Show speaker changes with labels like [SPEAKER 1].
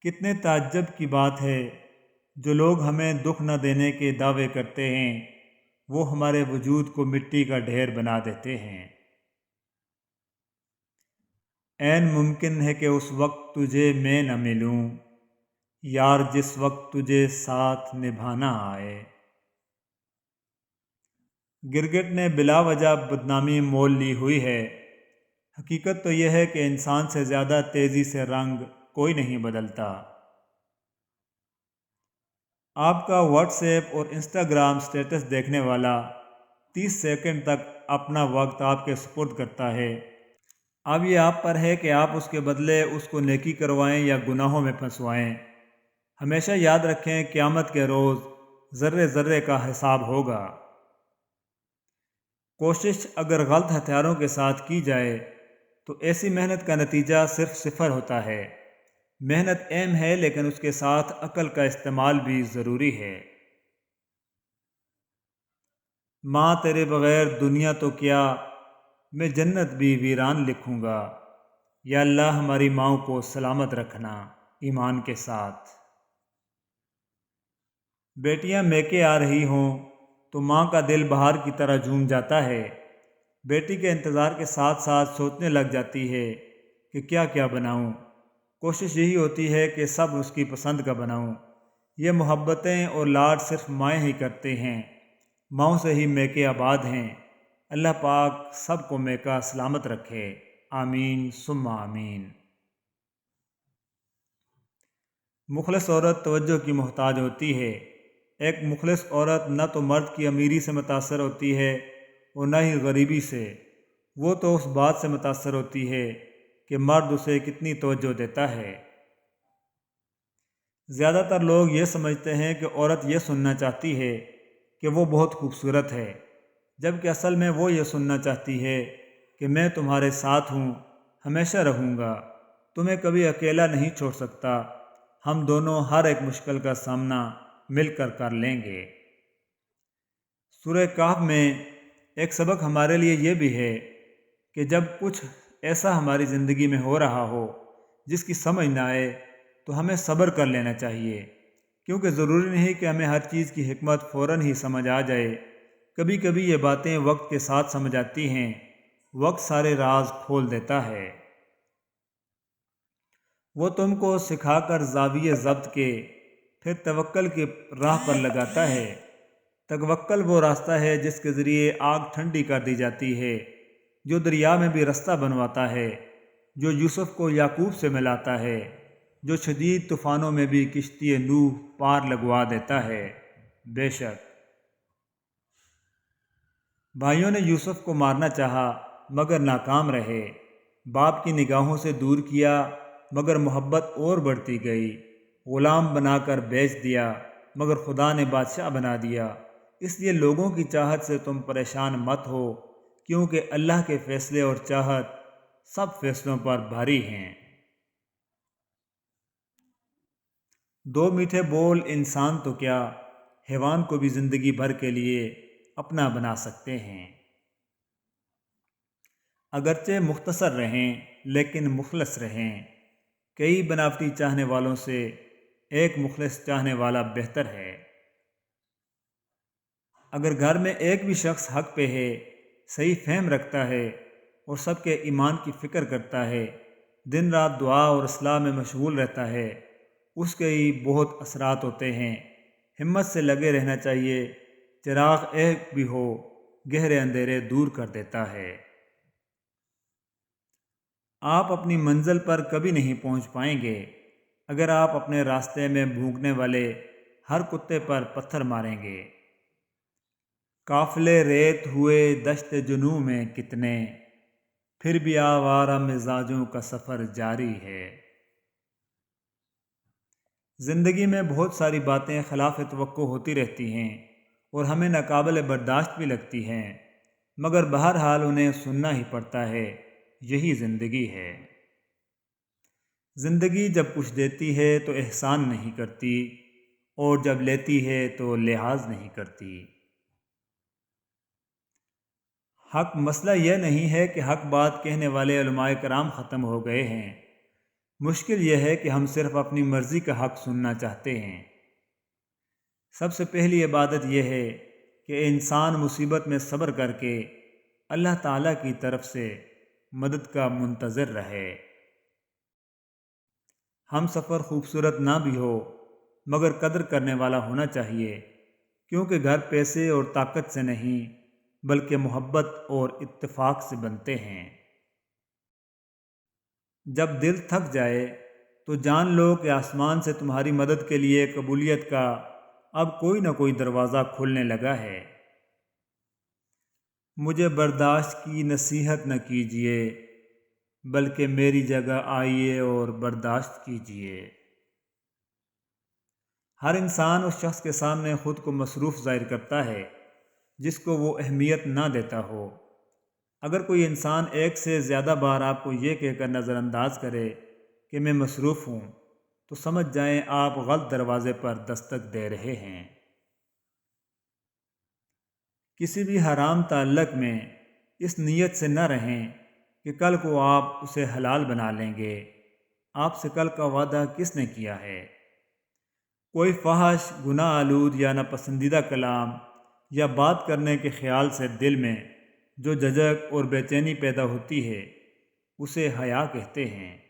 [SPEAKER 1] کتنے تعجب کی بات ہے، جو لوگ ہمیں دکھ نہ دینے کے دعوے کرتے ہیں وہ ہمارے وجود کو مٹی کا ڈھیر بنا دیتے ہیں۔ عین ممکن ہے کہ اس وقت تجھے میں نہ ملوں، یار جس وقت تجھے ساتھ نبھانا آئے۔ گرگٹ نے بلا وجہ بدنامی مول لی ہوئی ہے۔ حقیقت تو یہ ہے کہ انسان سے زیادہ تیزی سے رنگ کوئی نہیں بدلتا۔ آپ کا واٹس ایپ اور انسٹاگرام سٹیٹس دیکھنے والا 30 سیکنڈ تک اپنا وقت آپ کے سپرد کرتا ہے۔ اب یہ آپ پر ہے کہ آپ اس کے بدلے اس کو نیکی کروائیں یا گناہوں میں پھنسوائیں۔ ہمیشہ یاد رکھیں، قیامت کے روز ذرے ذرے کا حساب ہوگا۔ کوشش اگر غلط ہتھیاروں کے ساتھ کی جائے تو ایسی محنت کا نتیجہ صرف صفر ہوتا ہے۔ محنت اہم ہے لیکن اس کے ساتھ عقل کا استعمال بھی ضروری ہے۔ ماں تیرے بغیر دنیا تو کیا، میں جنت بھی ویران لکھوں گا۔ یا اللہ ہماری ماؤں کو سلامت رکھنا ایمان کے ساتھ۔ بیٹیاں میکے آ رہی ہوں تو ماں کا دل بہار کی طرح جھوم جاتا ہے۔ بیٹی کے انتظار کے ساتھ ساتھ سوچنے لگ جاتی ہے کہ کیا کیا بناؤں۔ کوشش یہی ہوتی ہے کہ سب اس کی پسند کا بناؤں۔ یہ محبتیں اور لاڈ صرف مائیں ہی کرتے ہیں، ماؤں سے ہی میکے آباد ہیں۔ اللہ پاک سب کو میکا سلامت رکھے، آمین ثم آمین۔ مخلص عورت توجہ کی محتاج ہوتی ہے۔ ایک مخلص عورت نہ تو مرد کی امیری سے متاثر ہوتی ہے اور نہ ہی غریبی سے، وہ تو اس بات سے متاثر ہوتی ہے کہ مرد اسے کتنی توجہ دیتا ہے۔ زیادہ تر لوگ یہ سمجھتے ہیں کہ عورت یہ سننا چاہتی ہے کہ وہ بہت خوبصورت ہے، جبکہ اصل میں وہ یہ سننا چاہتی ہے کہ میں تمہارے ساتھ ہوں، ہمیشہ رہوں گا، تمہیں کبھی اکیلا نہیں چھوڑ سکتا، ہم دونوں ہر ایک مشکل کا سامنا مل کر کر لیں گے۔ سورہ کہف میں ایک سبق ہمارے لیے یہ بھی ہے کہ جب کچھ ایسا ہماری زندگی میں ہو رہا ہو جس کی سمجھ نہ آئے تو ہمیں صبر کر لینا چاہیے، کیونکہ ضروری نہیں کہ ہمیں ہر چیز کی حکمت فوراً ہی سمجھ آ جائے۔ کبھی کبھی یہ باتیں وقت کے ساتھ سمجھ آتی ہیں، وقت سارے راز کھول دیتا ہے۔ وہ تم کو سکھا کر زاویہ ضبط کے پھر توکل کی راہ پر لگاتا ہے۔ توکل وہ راستہ ہے جس کے ذریعے آگ ٹھنڈی کر دی جاتی ہے، جو دریا میں بھی رستہ بنواتا ہے، جو یوسف کو یعقوب سے ملاتا ہے، جو شدید طوفانوں میں بھی کشتی نوح پار لگوا دیتا ہے۔ بے شک بھائیوں نے یوسف کو مارنا چاہا مگر ناکام رہے، باپ کی نگاہوں سے دور کیا مگر محبت اور بڑھتی گئی، غلام بنا کر بیچ دیا مگر خدا نے بادشاہ بنا دیا۔ اس لیے لوگوں کی چاہت سے تم پریشان مت ہو، کیونکہ اللہ کے فیصلے اور چاہت سب فیصلوں پر بھاری ہیں۔ دو میٹھے بول انسان تو کیا، حیوان کو بھی زندگی بھر کے لیے اپنا بنا سکتے ہیں۔ اگرچہ مختصر رہیں لیکن مخلص رہیں۔ کئی بناوٹی چاہنے والوں سے ایک مخلص چاہنے والا بہتر ہے۔ اگر گھر میں ایک بھی شخص حق پہ ہے، صحیح فہم رکھتا ہے اور سب کے ایمان کی فکر کرتا ہے، دن رات دعا اور اصلاح میں مشغول رہتا ہے، اس کے ہی بہت اثرات ہوتے ہیں۔ ہمت سے لگے رہنا چاہیے، چراغ ایک بھی ہو گہرے اندھیرے دور کر دیتا ہے۔ آپ اپنی منزل پر کبھی نہیں پہنچ پائیں گے اگر آپ اپنے راستے میں بھونکنے والے ہر کتے پر پتھر ماریں گے۔ قافلے ریت ہوئے دشت جنوں میں کتنے، پھر بھی آوارہ مزاجوں کا سفر جاری ہے۔ زندگی میں بہت ساری باتیں خلاف توقع ہوتی رہتی ہیں اور ہمیں ناقابل برداشت بھی لگتی ہیں، مگر بہرحال انہیں سننا ہی پڑتا ہے، یہی زندگی ہے۔ زندگی جب کچھ دیتی ہے تو احسان نہیں کرتی، اور جب لیتی ہے تو لحاظ نہیں کرتی۔ حق مسئلہ یہ نہیں ہے کہ حق بات کہنے والے علماء کرام ختم ہو گئے ہیں، مشکل یہ ہے کہ ہم صرف اپنی مرضی کا حق سننا چاہتے ہیں۔ سب سے پہلی عبادت یہ ہے کہ انسان مصیبت میں صبر کر کے اللہ تعالیٰ کی طرف سے مدد کا منتظر رہے۔ ہم سفر خوبصورت نہ بھی ہو مگر قدر کرنے والا ہونا چاہیے، کیونکہ گھر پیسے اور طاقت سے نہیں بلکہ محبت اور اتفاق سے بنتے ہیں۔ جب دل تھک جائے تو جان لو کہ آسمان سے تمہاری مدد کے لیے قبولیت کا اب کوئی نہ کوئی دروازہ کھلنے لگا ہے۔ مجھے برداشت کی نصیحت نہ کیجیے بلکہ میری جگہ آئیے اور برداشت کیجیے۔ ہر انسان اس شخص کے سامنے خود کو مصروف ظاہر کرتا ہے جس کو وہ اہمیت نہ دیتا ہو۔ اگر کوئی انسان ایک سے زیادہ بار آپ کو یہ کہہ کر نظر انداز کرے کہ میں مصروف ہوں تو سمجھ جائیں آپ غلط دروازے پر دستک دے رہے ہیں۔ کسی بھی حرام تعلق میں اس نیت سے نہ رہیں کہ کل کو آپ اسے حلال بنا لیں گے۔ آپ سے کل کا وعدہ کس نے کیا ہے؟ کوئی فحش، گناہ آلود یا ناپسندیدہ کلام یا بات کرنے کے خیال سے دل میں جو جھجک اور بے چینی پیدا ہوتی ہے اسے حیا کہتے ہیں۔